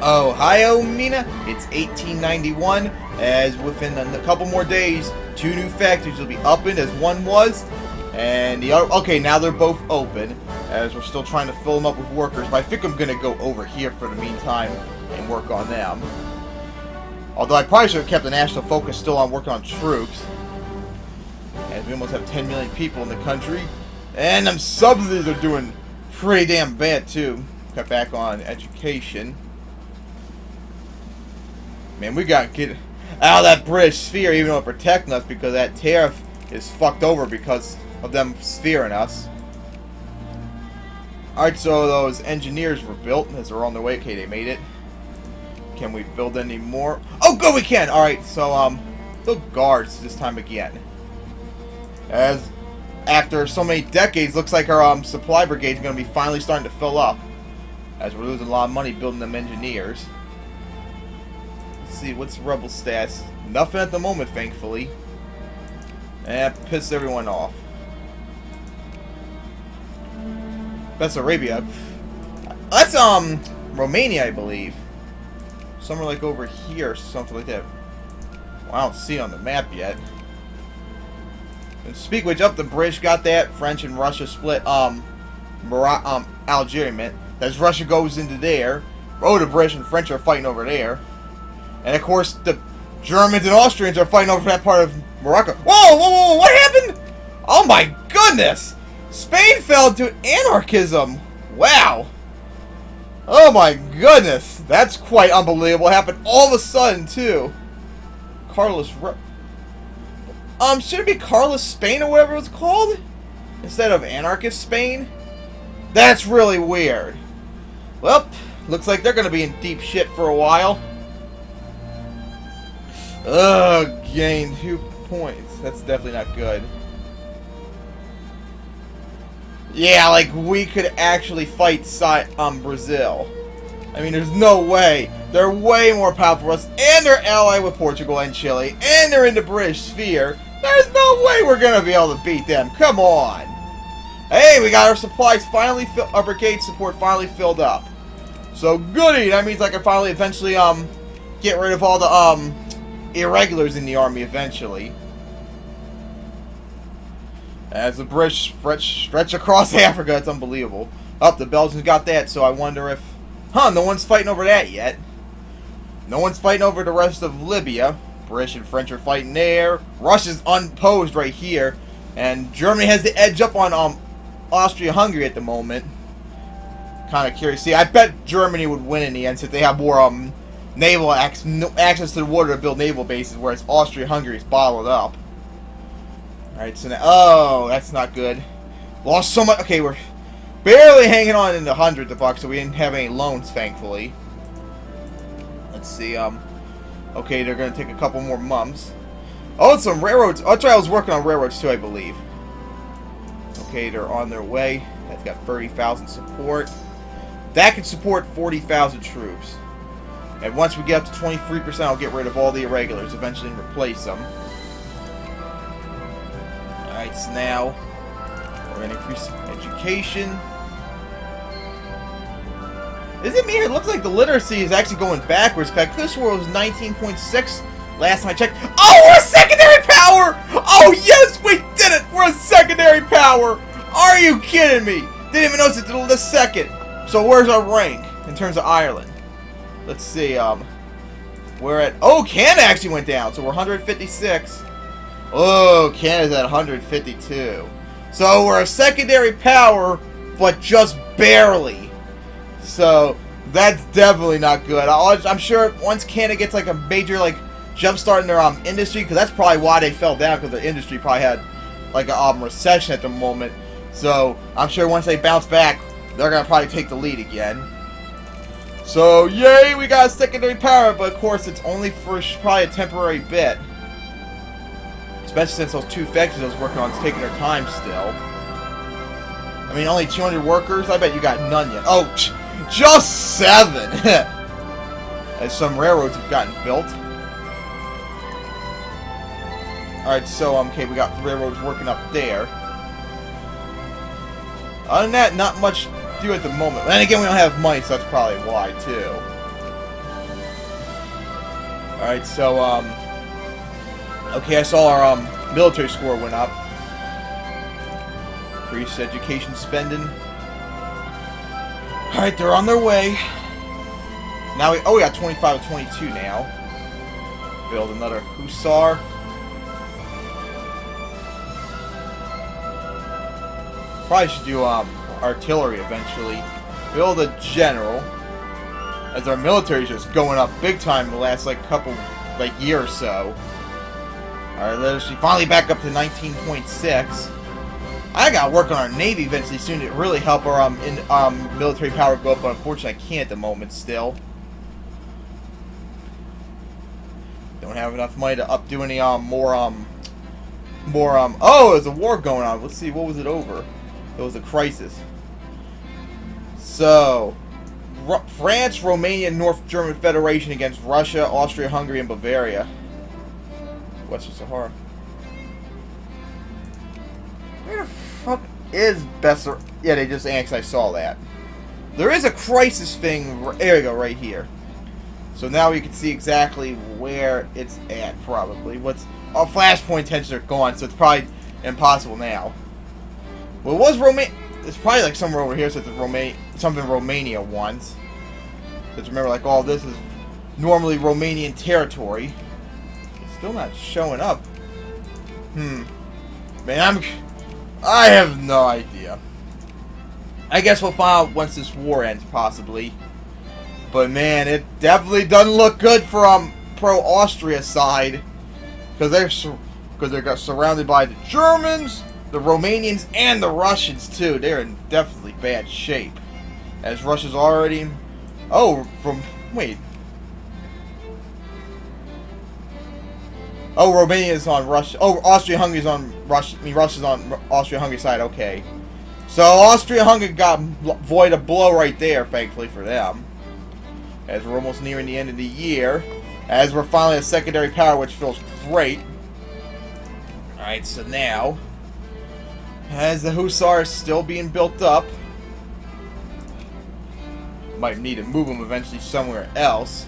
Ohio, Mina. It's 1891, as within a couple more days, 2 new factories will be opened, as one was, and the other. Okay, now they're both open, as we're still trying to fill them up with workers. But I think I'm gonna go over here for the meantime and work on them. Although I probably should have kept the national focus still on working on troops, as we almost have 10 million people in the country, and them subsidies are doing pretty damn bad too. Cut back on education. Man, we gotta get out of that British sphere, even though it's protecting us, because that tariff is fucked over because of them sphering us. Alright, so those engineers were built as they're on their way. Okay, they made it. Can we build any more? Oh, good, we can! Alright, so, build guards this time again. As after so many decades, looks like our supply brigade is going to be finally starting to fill up, as we're losing a lot of money building them engineers. Let's see, what's rebel stats? Nothing at the moment, thankfully. And that pissed everyone off. Bessarabia. That's Romania, I believe. Somewhere like over here, something like that. Well, I don't see it on the map yet. And speak which, up the British got that. French and Russia split Algeria, meant. As Russia goes into there, the British and French are fighting over there. And of course, the Germans and Austrians are fighting over that part of Morocco. Whoa, whoa, whoa, what happened? Oh my goodness! Spain fell into anarchism. Wow. Oh my goodness. That's quite unbelievable. It happened all of a sudden, too. Should it be Carlos Spain or whatever it's called? Instead of anarchist Spain? That's really weird. Well, looks like they're going to be in deep shit for a while. Ugh, gained 2 points. That's definitely not good. Yeah, like we could actually fight Brazil. I mean, there's no way. They're way more powerful for us, and they're allied with Portugal and Chile, and they're in the British sphere. There's no way we're gonna be able to beat them. Come on. Hey, we got our supplies finally our brigade support finally filled up. So goody. That means I can finally eventually get rid of all the irregulars in the army eventually. As the British stretch across Africa, it's unbelievable. Oh, the Belgians got that, so I wonder if... no one's fighting over that yet. No one's fighting over the rest of Libya. British and French are fighting there. Russia's unposed right here. And Germany has the edge up on Austria-Hungary at the moment. Kind of curious. See, I bet Germany would win in the end since they have more naval access to the water to build naval bases, whereas Austria-Hungary is bottled up. Alright, so now... Oh, that's not good. Lost so much... Okay, we're barely hanging on in the hundreds of bucks, so we didn't have any loans, thankfully. Let's see, okay, they're gonna take a couple more months. Oh, and some railroads. Oh, I was working on railroads too, I believe. Okay, they're on their way. That's got 30,000 support. That can support 40,000 troops. And once we get up to 23%, I'll get rid of all the irregulars eventually and replace them. Alright, so now we're going to increase education. Isn't it mean? It looks like the literacy is actually going backwards. In fact, this world was 19.6 last time I checked. Oh, we're a secondary power! Oh, yes, we did it! We're a secondary power! Are you kidding me? Didn't even notice it until the second. So where's our rank in terms of Ireland? Let's see, we're at... Oh, Canada actually went down, so we're 156. Oh, Canada's at 152. So we're a secondary power, but just barely. So that's definitely not good. I'm sure once Canada gets like a major jump start in their industry, because that's probably why they fell down, because the industry probably had like a recession at the moment. So I'm sure once they bounce back, they're gonna probably take the lead again. So yay, we got a secondary power, but of course it's only for probably a temporary bit. Especially since those 2 factories I was working on is taking their time still. I mean, only 200 workers? I bet you got none yet. Oh, just 7! As some railroads have gotten built. Alright, so, okay, we got the railroads working up there. Other than that, not much to do at the moment. And again, we don't have money, so that's probably why, too. Alright, so, okay, I saw our, military score went up. Increased education spending. Alright, they're on their way. Now we got 25 and 22 now. Build another Hussar. Probably should do, artillery eventually. Build a general. As our military is just going up big time in the last, year or so. Alright, let's see. Finally back up to 19.6. I gotta work on our Navy eventually soon to really help our military power go up, but unfortunately I can't at the moment still. Don't have enough money to do any oh, there's a war going on. Let's see, what was it over? It was a crisis. So, France, Romania, and North German Federation against Russia, Austria, Hungary, and Bavaria. Western Sahara. Where the fuck is Besser? Yeah, they just annexed. I saw that. There is a crisis thing. There you go, right here. So now you can see exactly where it's at. Probably. All flashpoint tensions are gone, so it's probably impossible now. Well, it was Romania. It's probably like somewhere over here, so it's something Romania wants. Because remember, like all this is normally Romanian territory. It's still not showing up. Man, I have no idea. I guess we'll find out once this war ends, possibly. But man, it definitely doesn't look good for pro-Austria side, because they got surrounded by the Germans, the Romanians, and the Russians too. They're in definitely bad shape, as Russia's already. Romania's on Russia. Oh, Austria-Hungary's on Russia. I mean, Russia's on Austria-Hungary side. Okay. So, Austria-Hungary got void a blow right there, thankfully for them. As we're almost nearing the end of the year. As we're finally a secondary power, which feels great. Alright, so now, as the Hussars still being built up, might need to move them eventually somewhere else.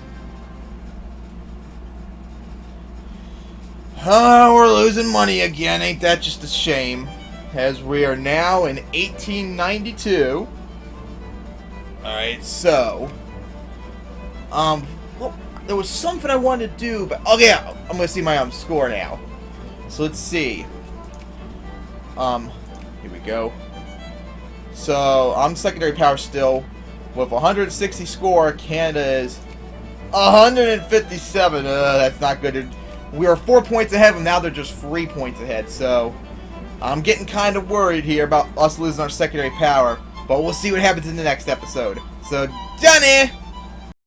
We're losing money again. Ain't that just a shame? As we are now in 1892. Alright, so. Well, there was something I wanted to do, but. Oh, yeah. I'm gonna see my score now. So let's see. Here we go. So, I'm secondary power still. With 160 score, Canada is 157. That's not good. We were 4 points ahead, and now they're just 3 points ahead. So, I'm getting kind of worried here about us losing our secondary power. But we'll see what happens in the next episode. So, Johnny!